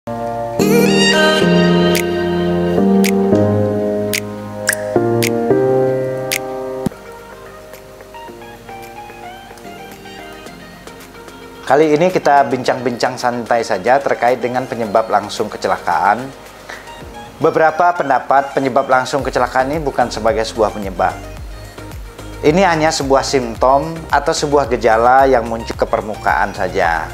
Kali ini kita bincang-bincang santai saja terkait dengan penyebab langsung kecelakaan. Beberapa pendapat penyebab langsung kecelakaan ini bukan sebagai sebuah penyebab. Ini hanya sebuah simptom atau sebuah gejala yang muncul ke permukaan saja.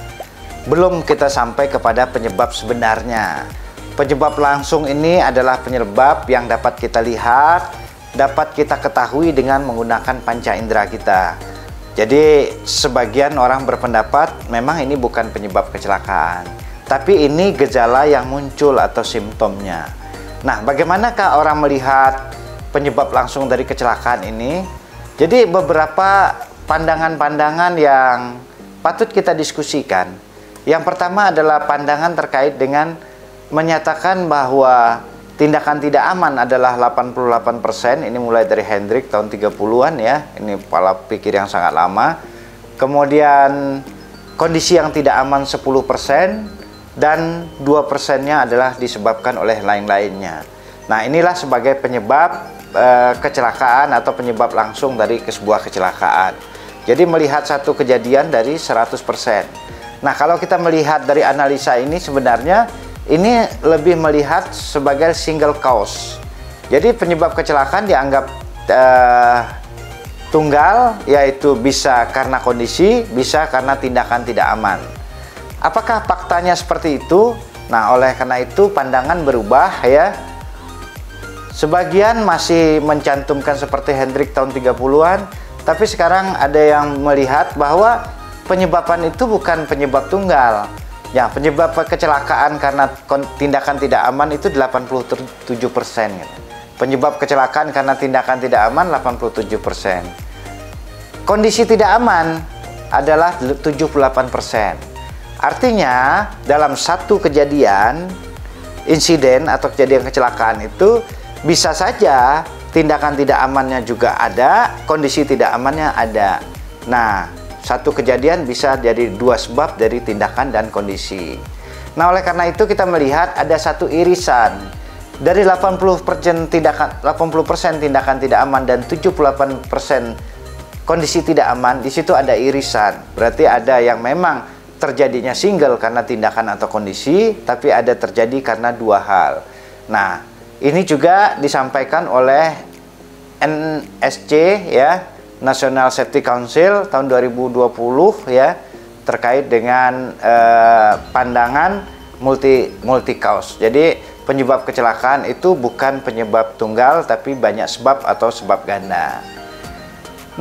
Belum kita sampai kepada penyebab sebenarnya. Penyebab langsung ini adalah penyebab yang dapat kita lihat, dapat kita ketahui dengan menggunakan panca indera kita. Jadi sebagian orang berpendapat memang ini bukan penyebab kecelakaan, tapi ini gejala yang muncul atau simptomnya. Nah, bagaimanakah orang melihat penyebab langsung dari kecelakaan ini? Jadi beberapa pandangan-pandangan yang patut kita diskusikan. Yang pertama adalah pandangan terkait dengan menyatakan bahwa tindakan tidak aman adalah 88%. Ini mulai dari Hendrik tahun 30-an ya. Ini pola pikir yang sangat lama. Kemudian kondisi yang tidak aman 10%, dan 2%-nya adalah disebabkan oleh lain-lainnya. Nah, inilah sebagai penyebab kecelakaan atau penyebab langsung dari sebuah kecelakaan. Jadi melihat satu kejadian dari 100%. Nah, kalau kita melihat dari analisa ini sebenarnya ini lebih melihat sebagai single cause. Jadi penyebab kecelakaan dianggap tunggal, yaitu bisa karena kondisi, bisa karena tindakan tidak aman. Apakah faktanya seperti itu? Nah, oleh karena itu pandangan berubah ya. Sebagian masih mencantumkan seperti Hendrik tahun 30-an, tapi sekarang ada yang melihat bahwa penyebaban itu bukan penyebab tunggal. Ya, penyebab kecelakaan karena tindakan tidak aman itu 87%. Penyebab kecelakaan karena tindakan tidak aman 87%. Kondisi tidak aman adalah 78%. Artinya, dalam satu kejadian, insiden atau kejadian kecelakaan itu bisa saja tindakan tidak amannya juga ada, kondisi tidak amannya ada. Nah, satu kejadian bisa jadi dua sebab dari tindakan dan kondisi. Nah, oleh karena itu kita melihat ada satu irisan dari 80% tindakan tidak aman dan 78% kondisi tidak aman. Di situ ada irisan. Berarti ada yang memang terjadinya single karena tindakan atau kondisi, tapi ada terjadi karena dua hal. Nah, ini juga disampaikan oleh NSC ya, National Safety Council tahun 2020 ya, terkait dengan pandangan multi cause. Jadi penyebab kecelakaan itu bukan penyebab tunggal tapi banyak sebab atau sebab ganda.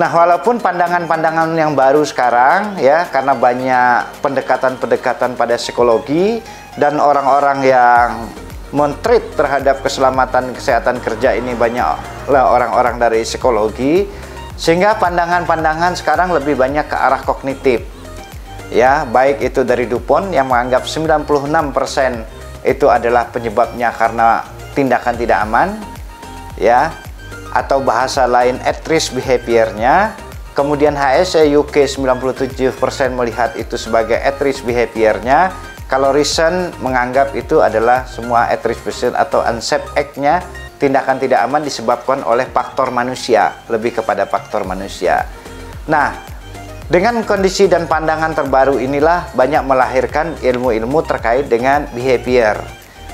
Nah, walaupun pandangan-pandangan yang baru sekarang ya, karena banyak pendekatan-pendekatan pada psikologi dan orang-orang yang mentreat terhadap keselamatan kesehatan kerja ini banyaklah orang-orang dari psikologi, sehingga pandangan-pandangan sekarang lebih banyak ke arah kognitif. Ya, baik itu dari DuPont yang menganggap 96% itu adalah penyebabnya karena tindakan tidak aman, ya, atau bahasa lain at risk behavior-nya. Kemudian HSE UK 97% melihat itu sebagai at risk behavior-nya. Kalau Reason menganggap itu adalah semua at risk behavior atau unsafe act-nya, tindakan tidak aman disebabkan oleh faktor manusia, lebih kepada faktor manusia. Nah, dengan kondisi dan pandangan terbaru inilah banyak melahirkan ilmu-ilmu terkait dengan behavior.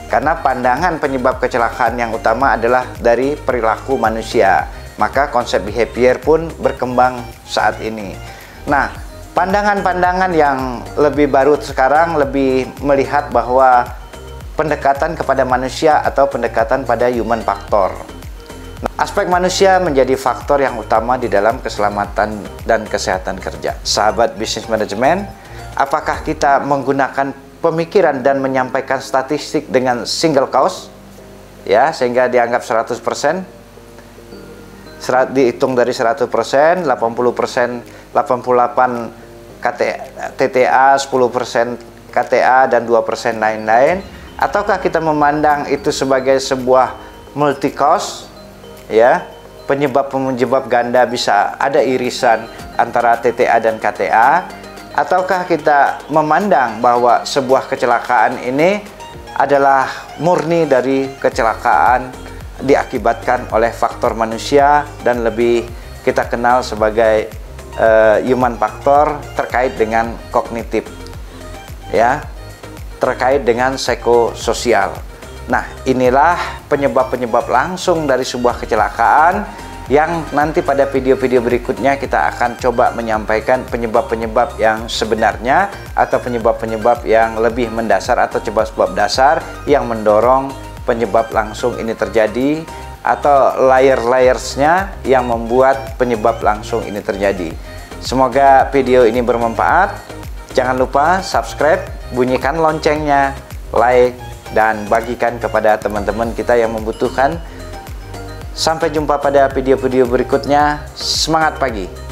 Karena pandangan penyebab kecelakaan yang utama adalah dari perilaku manusia. Maka konsep behavior pun berkembang saat ini. Nah, pandangan-pandangan yang lebih baru sekarang lebih melihat bahwa pendekatan kepada manusia atau pendekatan pada human factor. Aspek manusia menjadi faktor yang utama di dalam keselamatan dan kesehatan kerja. Sahabat bisnis manajemen, apakah kita menggunakan pemikiran dan menyampaikan statistik dengan single cause? Ya, sehingga dianggap 100%. Dihitung dari 100%, 80%, 88 TTA, 10% KTA, dan 2% lain-lain. Ataukah kita memandang itu sebagai sebuah multi cause? Ya, penyebab ganda bisa ada irisan antara TTA dan KTA, ataukah kita memandang bahwa sebuah kecelakaan ini adalah murni dari kecelakaan diakibatkan oleh faktor manusia dan lebih kita kenal sebagai human factor terkait dengan kognitif, ya, terkait dengan psikososial. Nah, inilah penyebab-penyebab langsung dari sebuah kecelakaan yang nanti pada video-video berikutnya kita akan coba menyampaikan penyebab-penyebab yang sebenarnya atau penyebab-penyebab yang lebih mendasar atau sebab-sebab dasar yang mendorong penyebab langsung ini terjadi atau layer-layersnya yang membuat penyebab langsung ini terjadi. Semoga video ini bermanfaat. Jangan lupa subscribe, bunyikan loncengnya, like, dan bagikan kepada teman-teman kita yang membutuhkan. Sampai jumpa pada video-video berikutnya. Semangat pagi!